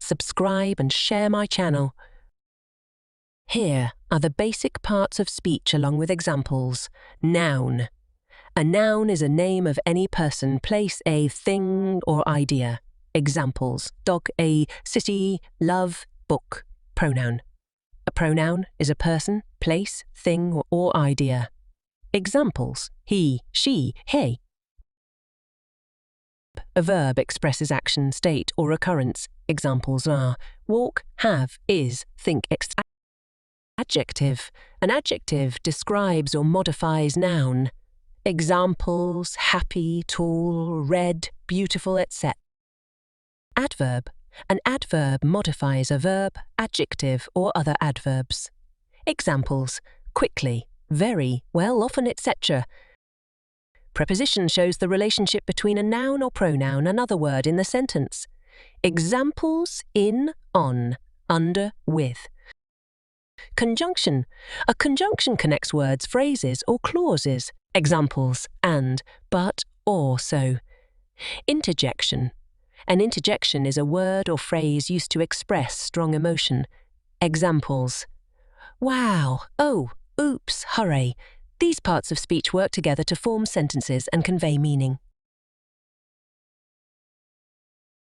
subscribe and share my channel. Here are the basic parts of speech along with examples. Noun. A noun is a name of any person, place, a thing or idea. Examples: dog, a city, love, book. Pronoun. A pronoun is a person, place, thing or idea. Examples: he, she, he. A verb expresses action, state or occurrence. Examples are walk, have, is, think, Adjective. An adjective describes or modifies noun. Examples: happy, tall, red, beautiful, etc. Adverb. An adverb modifies a verb, adjective or other adverbs. Examples: quickly, very, well, often, etc. Preposition shows the relationship between a noun or pronoun and another word in the sentence. Examples: in, on, under, with. Conjunction. A conjunction connects words, phrases or clauses. Examples: and, but, or, so. Interjection. An interjection is a word or phrase used to express strong emotion. Examples: wow, oh, oops, hooray. These parts of speech work together to form sentences and convey meaning.